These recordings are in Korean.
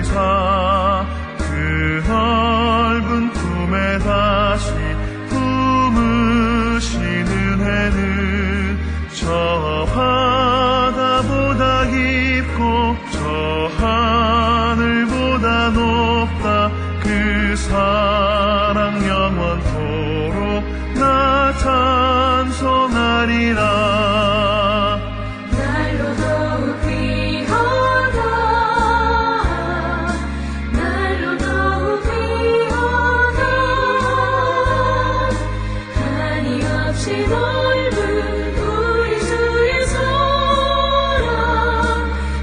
하시사 그 넓은 품에 다시 품으시는 은혜는 저 바다보다 깊고 저 하늘보다 높다. 그 사랑 영원토록 나 찬송하리라. 날로 더욱 귀하다. 날로 더욱 귀하다. 한이없이 넓은 우리 주의 사랑.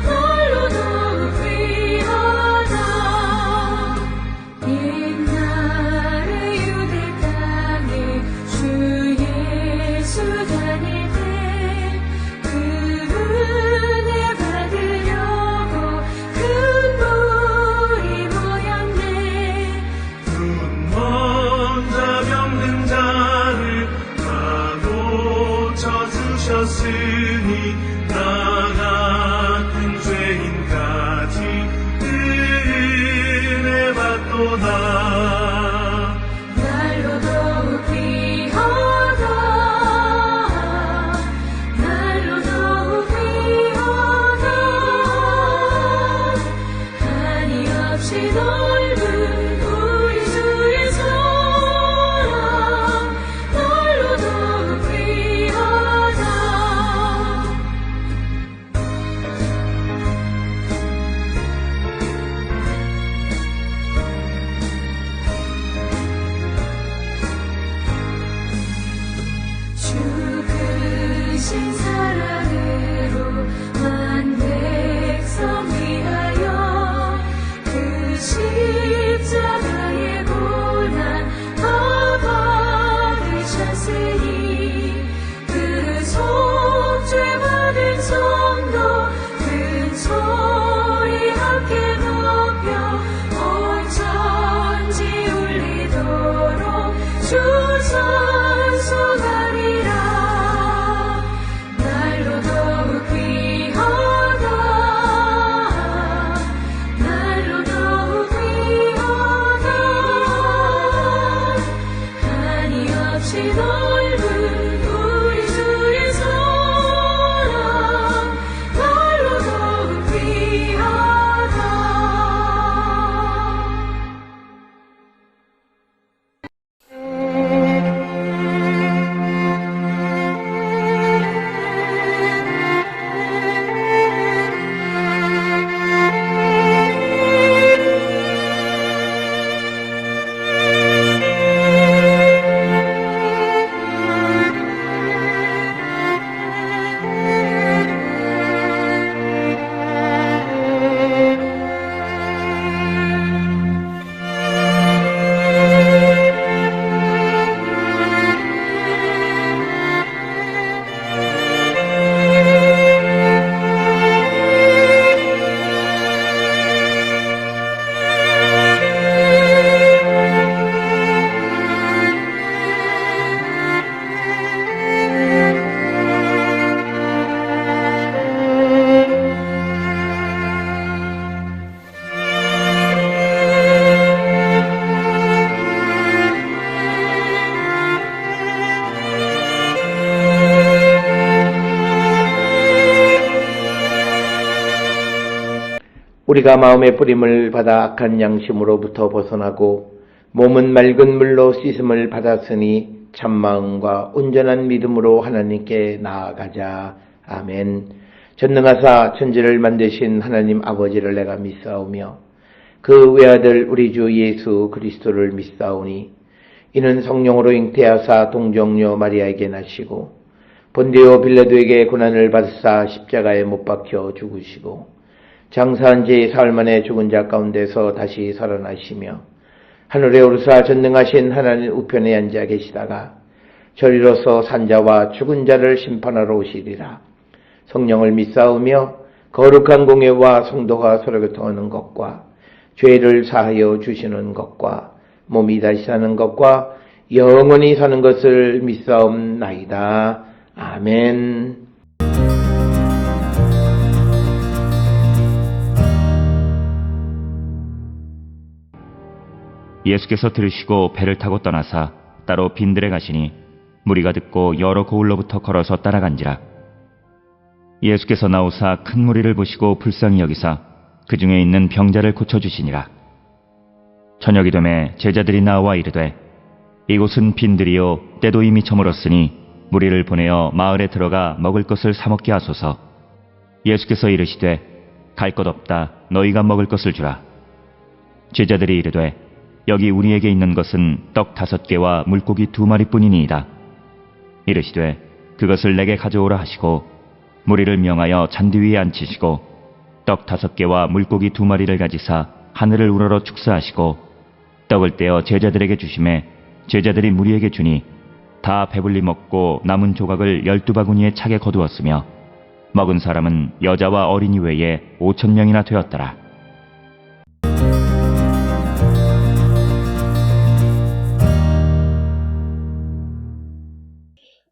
날로 더욱 귀하다. 옛날에 유대 땅에 주 예수 다닐 때 그 은혜 받으려고 큰 물이 모였네. 눈먼 자 병든 자를 다 고쳐주셨으니 나 같은 죄인까지 은혜 받도다. 날로 더욱 귀하다. 날로 더욱 귀하다. 한이없이 넓은 우리 주의 사랑. 날로 더욱 귀하다. 주 크신 사랑으로 만 백성 위하여 그 십자가의 고난 다 받으셨으니 그 속죄 받은 성도 큰 소리 함께 높여 온 천지 울리도록 주 찬송하리라. 날로 더욱 귀하다. 날로 더욱 귀하다. 한이없이 넓은 우리 주의 사랑. 날로 더욱 귀하다. 우리가 마음의 뿌림을 받아 악한 양심으로부터 벗어나고 몸은 맑은 물로 씻음을 받았으니 참마음과 온전한 믿음으로 하나님께 나아가자. 아멘. 전능하사 천지를 만드신 하나님 아버지를 내가 믿사오며 그 외아들 우리 주 예수 그리스도를 믿사오니 이는 성령으로 잉태하사 동정녀 마리아에게 나시고 본디오 빌라도에게 고난을 받으사 십자가에 못 박혀 죽으시고 장사한 지 사흘 만에 죽은 자 가운데서 다시 살아나시며 하늘에 오르사 전능하신 하나님 우편에 앉아 계시다가 저리로서 산자와 죽은 자를 심판하러 오시리라. 성령을 믿사오며 거룩한 공예와 성도가 서로 교통하는 것과 죄를 사하여 주시는 것과 몸이 다시 사는 것과 영원히 사는 것을 믿사옵나이다. 아멘. 예수께서 들으시고 배를 타고 떠나사 따로 빈들에 가시니 무리가 듣고 여러 고을로부터 걸어서 따라간지라. 예수께서 나오사 큰 무리를 보시고 불쌍히 여기사 그 중에 있는 병자를 고쳐주시니라. 저녁이 되매 제자들이 나와 이르되 이곳은 빈들이요 때도 이미 저물었으니 무리를 보내어 마을에 들어가 먹을 것을 사 먹게 하소서. 예수께서 이르시되 갈 것 없다. 너희가 먹을 것을 주라. 제자들이 이르되 여기 우리에게 있는 것은 떡 5개와 물고기 2마리뿐이니이다. 이르시되 그것을 내게 가져오라 하시고 무리를 명하여 잔디 위에 앉히시고 떡 5개와 물고기 2마리를 가지사 하늘을 우러러 축사하시고 떡을 떼어 제자들에게 주시매 제자들이 무리에게 주니 다 배불리 먹고 남은 조각을 12바구니에 차게 거두었으며 먹은 사람은 여자와 어린이 외에 5,000명이나 되었더라.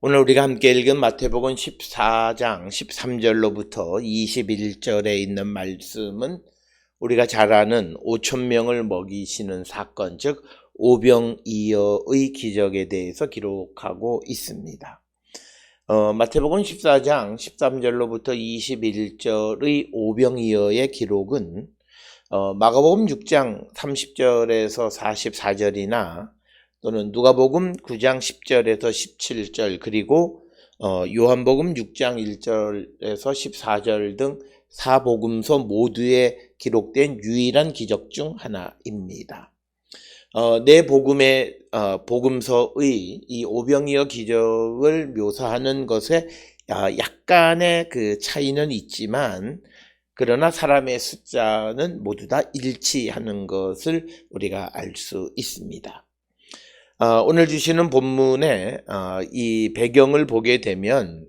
오늘 우리가 함께 읽은 마태복음 14장 13절로부터 21절에 있는 말씀은 우리가 잘 아는 5,000명을 먹이시는 사건, 즉 오병이어의 기적에 대해서 기록하고 있습니다. 마태복음 14장 13절로부터 21절의 오병이어의 기록은 마가복음 6장 30절에서 44절이나 또는 누가복음 9장 10절에서 17절 그리고 요한복음 6장 1절에서 14절 등 사복음서 모두에 기록된 유일한 기적 중 하나입니다. 네 복음의 복음서의 이 오병이어 기적을 묘사하는 것에 약간의 그 차이는 있지만 그러나 사람의 숫자는 모두 다 일치하는 것을 우리가 알 수 있습니다. 오늘 주시는 본문에 이 배경을 보게 되면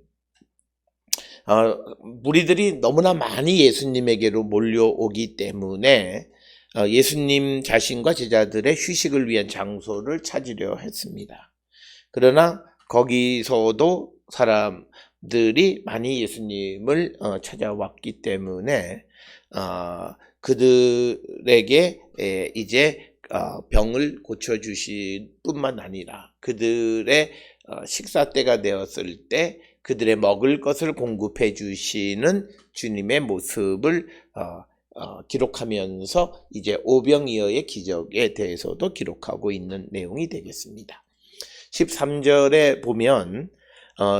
무리들이 너무나 많이 예수님에게로 몰려오기 때문에 예수님 자신과 제자들의 휴식을 위한 장소를 찾으려 했습니다. 그러나 거기서도 사람들이 많이 예수님을 찾아왔기 때문에 그들에게 이제 병을 고쳐주실 뿐만 아니라 그들의 식사 때가 되었을 때 그들의 먹을 것을 공급해 주시는 주님의 모습을 기록하면서 이제 오병이어의 기적에 대해서도 기록하고 있는 내용이 되겠습니다. 13절에 보면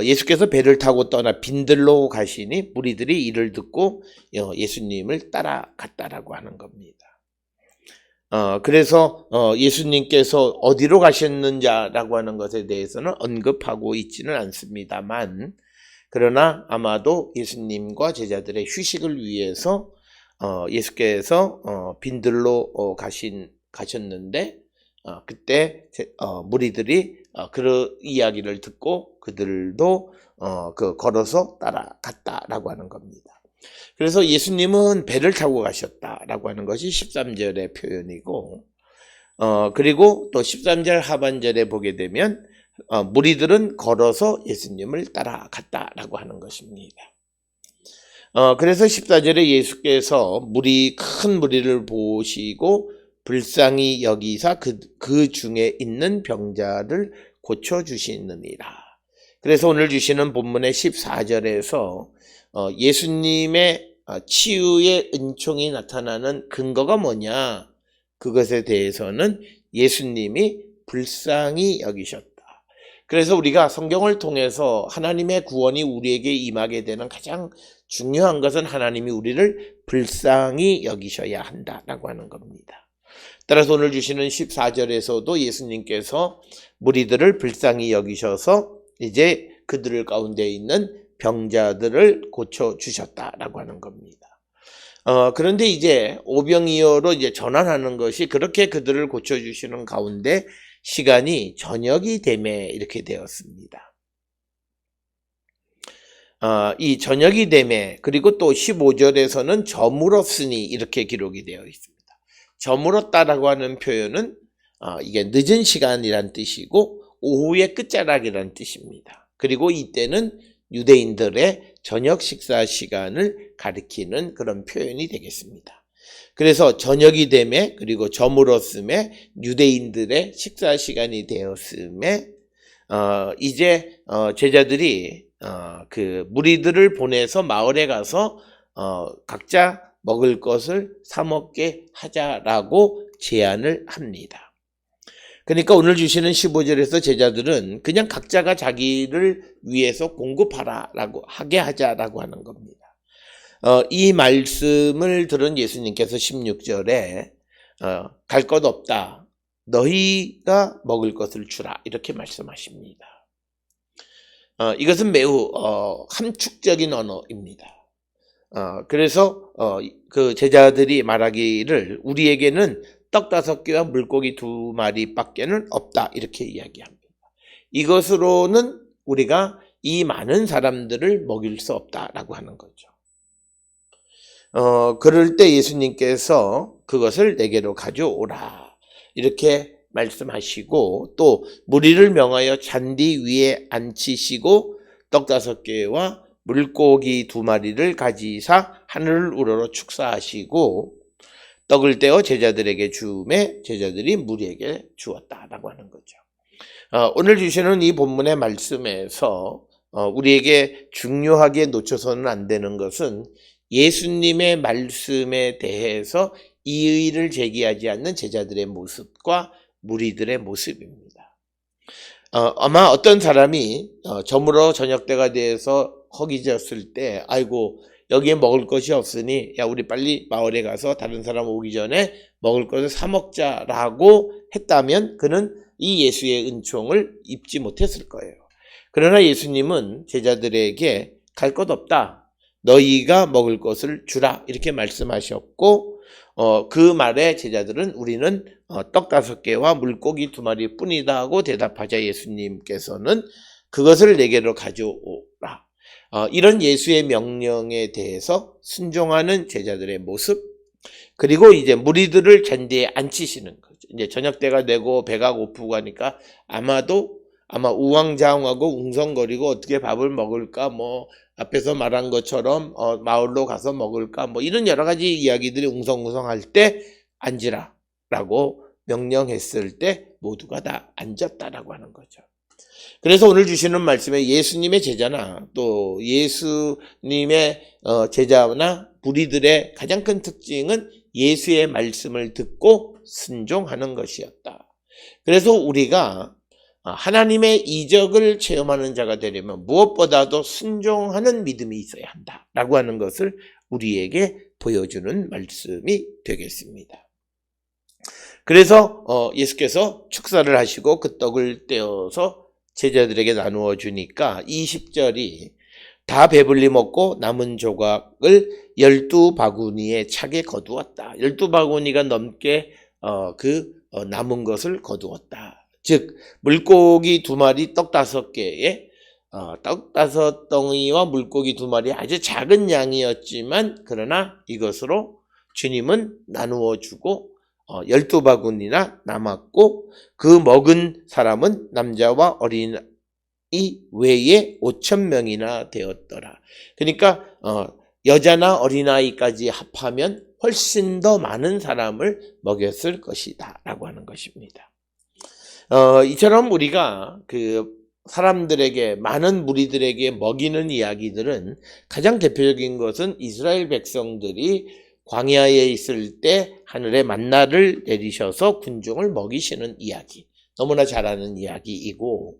예수께서 배를 타고 떠나 빈들로 가시니 무리들이 이를 듣고 예수님을 따라갔다라고 하는 겁니다. 그래서 예수님께서 어디로 가셨는지라고 하는 것에 대해서는 언급하고 있지는 않습니다만 그러나 아마도 예수님과 제자들의 휴식을 위해서 예수께서 빈들로 가셨는데 그때 무리들이 그 이야기를 듣고 그들도 걸어서 따라갔다라고 하는 겁니다. 그래서 예수님은 배를 타고 가셨다라고 하는 것이 13절의 표현이고 그리고 또 13절 하반절에 보게 되면 무리들은 걸어서 예수님을 따라갔다라고 하는 것입니다. 그래서 14절에 예수께서 큰 무리를 보시고 불쌍히 여기사 그 중에 있는 병자를 고쳐주시느니라. 그래서 오늘 주시는 본문의 14절에서 예수님의 치유의 은총이 나타나는 근거가 뭐냐? 그것에 대해서는 예수님이 불쌍히 여기셨다. 그래서 우리가 성경을 통해서 하나님의 구원이 우리에게 임하게 되는 가장 중요한 것은 하나님이 우리를 불쌍히 여기셔야 한다라고 하는 겁니다. 따라서 오늘 주시는 14절에서도 예수님께서 무리들을 불쌍히 여기셔서 이제 그들 가운데 있는 병자들을 고쳐주셨다라고 하는 겁니다. 그런데 이제 오병이어로 이제 전환하는 것이 그렇게 그들을 고쳐주시는 가운데 시간이 저녁이 되매 이렇게 되었습니다. 이 저녁이 되매 그리고 또 15절에서는 저물었으니 이렇게 기록이 되어 있습니다. 저물었다라고 하는 표현은 이게 늦은 시간이란 뜻이고 오후의 끝자락이란 뜻입니다. 그리고 이때는 유대인들의 저녁 식사 시간을 가리키는 그런 표현이 되겠습니다. 그래서 저녁이 되매 그리고 저물었음에 유대인들의 식사 시간이 되었음에 이제 제자들이 그 무리들을 보내서 마을에 가서 각자 먹을 것을 사 먹게 하자라고 제안을 합니다. 그러니까 오늘 주시는 15절에서 제자들은 그냥 각자가 자기를 위해서 공급하라라고 하게 하자라고 하는 겁니다. 이 말씀을 들은 예수님께서 16절에 갈 것 없다. 너희가 먹을 것을 주라. 이렇게 말씀하십니다. 이것은 매우 함축적인 언어입니다. 그래서 그 제자들이 말하기를 우리에게는 떡 5개와 물고기 2마리밖에는 없다. 이렇게 이야기합니다. 이것으로는 우리가 이 많은 사람들을 먹일 수 없다라고 하는 거죠. 그럴 때 예수님께서 그것을 내게로 가져오라. 이렇게 말씀하시고 또 무리를 명하여 잔디 위에 앉히시고 떡 5개와 물고기 2마리를 가지사 하늘을 우러러 축사하시고 떡을 떼어 제자들에게 주매 제자들이 무리에게 주었다라고 하는 거죠. 오늘 주시는 이 본문의 말씀에서 우리에게 중요하게 놓쳐서는 안 되는 것은 예수님의 말씀에 대해서 이의를 제기하지 않는 제자들의 모습과 무리들의 모습입니다. 아마 어떤 사람이 저물어 저녁때가 돼서 허기졌을 때 아이고 여기에 먹을 것이 없으니 야 우리 빨리 마을에 가서 다른 사람 오기 전에 먹을 것을 사 먹자라고 했다면 그는 이 예수의 은총을 입지 못했을 거예요. 그러나 예수님은 제자들에게 갈 것 없다. 너희가 먹을 것을 주라 이렇게 말씀하셨고 그 말에 제자들은 우리는 떡 5개와 물고기 2마리 뿐이다 하고 대답하자 예수님께서는 그것을 내게로 가져오라. 이런 예수의 명령에 대해서 순종하는 제자들의 모습 그리고 이제 무리들을 잔디에 앉히시는 거죠. 이제 저녁때가 되고 배가 고프고 하니까 아마 우왕좌왕하고 웅성거리고 어떻게 밥을 먹을까 뭐 앞에서 말한 것처럼 마을로 가서 먹을까 뭐 이런 여러 가지 이야기들이 웅성웅성할 때 앉으라라고 명령했을 때 모두가 다 앉았다라고 하는 거죠. 그래서 오늘 주시는 말씀에 예수님의 제자나 또 예수님의 제자나 무리들의 가장 큰 특징은 예수의 말씀을 듣고 순종하는 것이었다. 그래서 우리가 하나님의 이적을 체험하는 자가 되려면 무엇보다도 순종하는 믿음이 있어야 한다라고 하는 것을 우리에게 보여주는 말씀이 되겠습니다. 그래서 예수께서 축사를 하시고 그 떡을 떼어서 제자들에게 나누어 주니까 20절이 다 배불리 먹고 남은 조각을 12바구니에 차게 거두었다. 12바구니가 넘게 남은 것을 거두었다. 즉 물고기 2마리 떡 5개에 떡 5덩이와 물고기 2마리 아주 작은 양이었지만 그러나 이것으로 주님은 나누어 주고 12바구니나 남았고 그 먹은 사람은 남자와 어린이 외에 5,000명이나 되었더라. 그러니까 여자나 어린아이까지 합하면 훨씬 더 많은 사람을 먹였을 것이다 라고 하는 것입니다. 이처럼 우리가 그 사람들에게 많은 무리들에게 먹이는 이야기들은 가장 대표적인 것은 이스라엘 백성들이 광야에 있을 때 하늘에 만나를 내리셔서 군중을 먹이시는 이야기, 너무나 잘 아는 이야기이고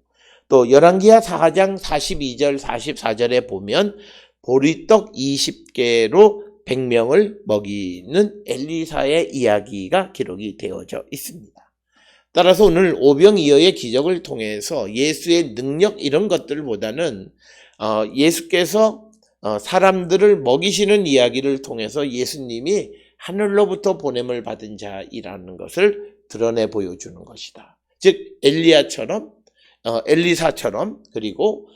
또 열왕기하 4장 42절 44절에 보면 보리떡 20개로 100명을 먹이는 엘리사의 이야기가 기록이 되어져 있습니다. 따라서 오늘 오병이어의 기적을 통해서 예수의 능력 이런 것들보다는 예수께서 사람들을 먹이시는 이야기를 통해서 예수님이 하늘로부터 보냄을 받은 자이라는 것을 드러내 보여주는 것이다. 즉 엘리야처럼 엘리사처럼 그리고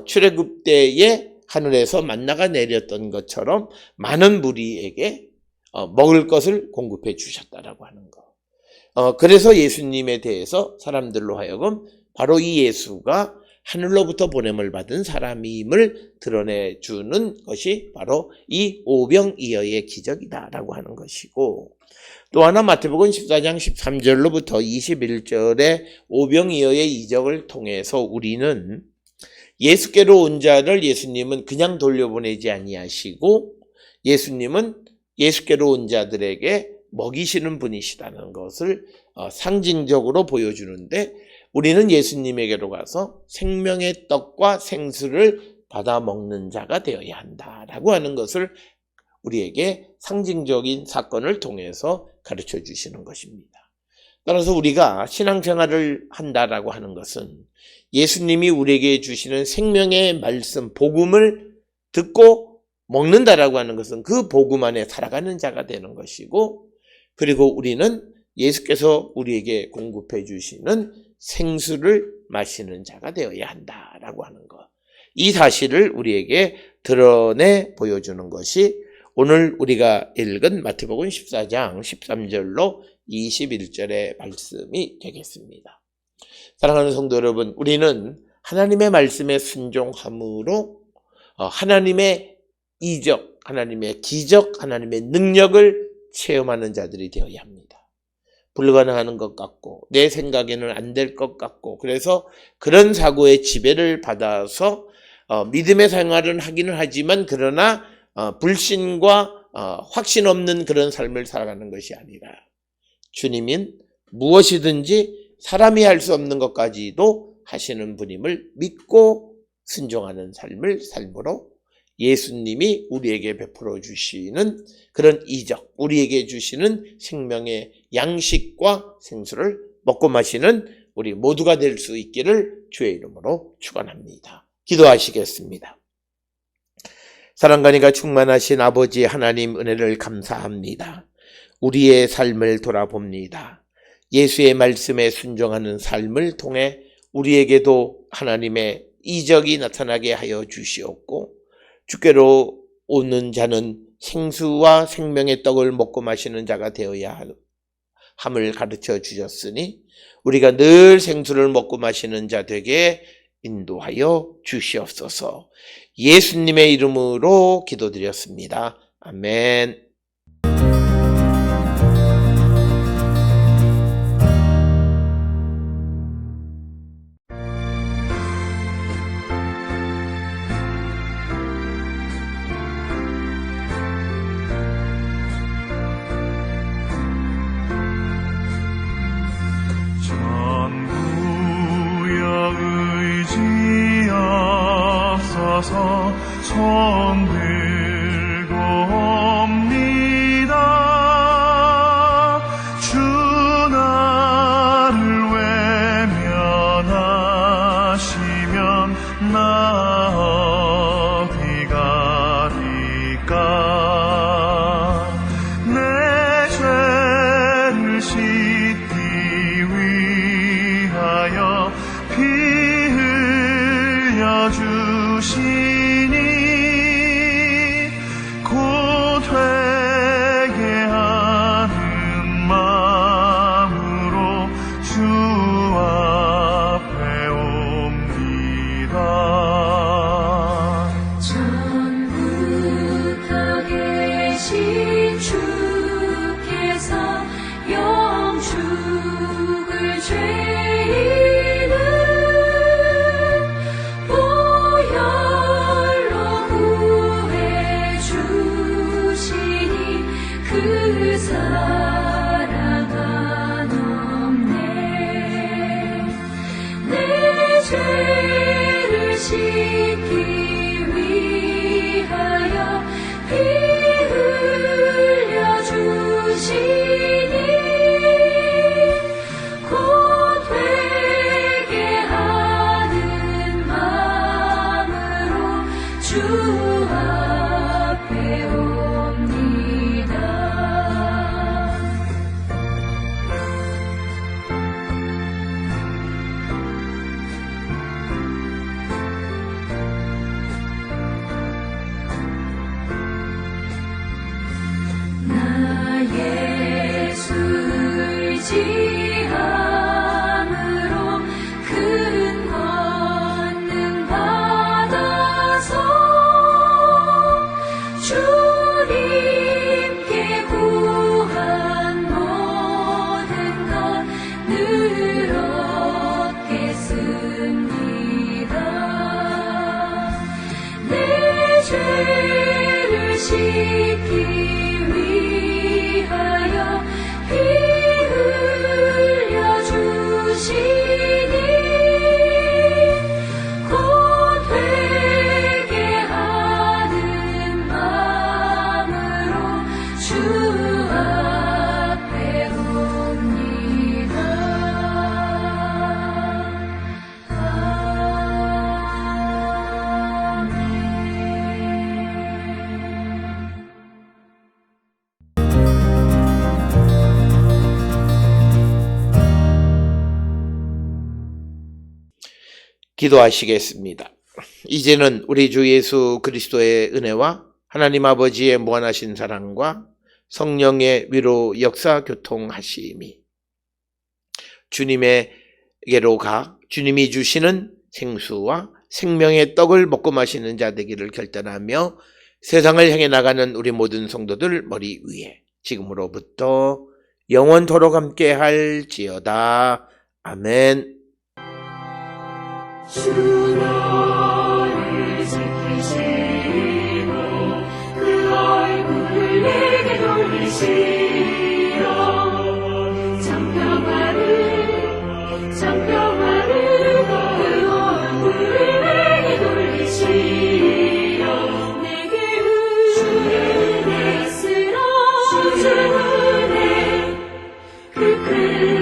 출애굽 때에 하늘에서 만나가 내렸던 것처럼 많은 무리에게 먹을 것을 공급해 주셨다라고 하는 것. 그래서 예수님에 대해서 사람들로 하여금 바로 이 예수가 하늘로부터 보냄을 받은 사람임을 드러내주는 것이 바로 이 오병이어의 기적이다라고 하는 것이고, 또 하나 마태복음 14장 13절로부터 21절의 오병이어의 이적을 통해서 우리는 예수께로 온 자를 예수님은 그냥 돌려보내지 아니하시고 예수님은 예수께로 온 자들에게 먹이시는 분이시다는 것을 상징적으로 보여주는데, 우리는 예수님에게로 가서 생명의 떡과 생수를 받아 먹는 자가 되어야 한다라고 하는 것을 우리에게 상징적인 사건을 통해서 가르쳐 주시는 것입니다. 따라서 우리가 신앙생활을 한다라고 하는 것은 예수님이 우리에게 주시는 생명의 말씀, 복음을 듣고 먹는다라고 하는 것은 그 복음 안에 살아가는 자가 되는 것이고, 그리고 우리는 예수께서 우리에게 공급해 주시는 생수를 마시는 자가 되어야 한다라고 하는 것. 이 사실을 우리에게 드러내 보여주는 것이 오늘 우리가 읽은 마태복음 14장 13절로 21절의 말씀이 되겠습니다. 사랑하는 성도 여러분, 우리는 하나님의 말씀에 순종함으로 하나님의 이적, 하나님의 기적, 하나님의 능력을 체험하는 자들이 되어야 합니다. 불가능한 것 같고 내 생각에는 안 될 것 같고, 그래서 그런 사고의 지배를 받아서 믿음의 생활은 하기는 하지만 그러나 불신과 확신 없는 그런 삶을 살아가는 것이 아니라 주님인 무엇이든지 사람이 할 수 없는 것까지도 하시는 분임을 믿고 순종하는 삶을 삶으로 예수님이 우리에게 베풀어 주시는 그런 이적, 우리에게 주시는 생명의 양식과 생수를 먹고 마시는 우리 모두가 될 수 있기를 주의 이름으로 축원합니다. 기도하시겠습니다. 사랑과 은혜가 충만하신 아버지 하나님, 은혜를 감사합니다. 우리의 삶을 돌아봅니다. 예수의 말씀에 순종하는 삶을 통해 우리에게도 하나님의 이적이 나타나게 하여 주시옵고, 주께로 오는 자는 생수와 생명의 떡을 먹고 마시는 자가 되어야 함을 가르쳐 주셨으니 우리가 늘 생수를 먹고 마시는 자 되게 인도하여 주시옵소서. 예수님의 이름으로 기도드렸습니다. 아멘. 손 들고 옵니다. 주 나를 외면하시면 나 어디 가리까. 내 죄를 씻기 위하여 피 흘려 주시니 곧 회개하는 마음으로 주 앞에 옵니다. 전부터 계신 주께서 영죽을 죄인을 보혈로 구해 주시니 그 사랑은 없네. 내 죄를 씻기 위하여 피 흘려 주시니 곧 회개하는 마음으로 주 앞에 옵니다. 나 예수 의지함으로 큰 기도하시겠습니다. 이제는 우리 주 예수 그리스도의 은혜와 하나님 아버지의 무한하신 사랑과 성령의 위로 역사 교통하심이 주님에게로 가 주님이 주시는 생수와 생명의 떡을 먹고 마시는 자 되기를 결단하며 세상을 향해 나가는 우리 모든 성도들 머리 위에 지금으로부터 영원토록 함께 할지어다. 아멘. 주 너를 지키시고 그 얼굴을 내게 돌리시어 장평화를 그 얼굴을 내게 돌리시어 내게 은혜 쓰라 주 은혜 그 큰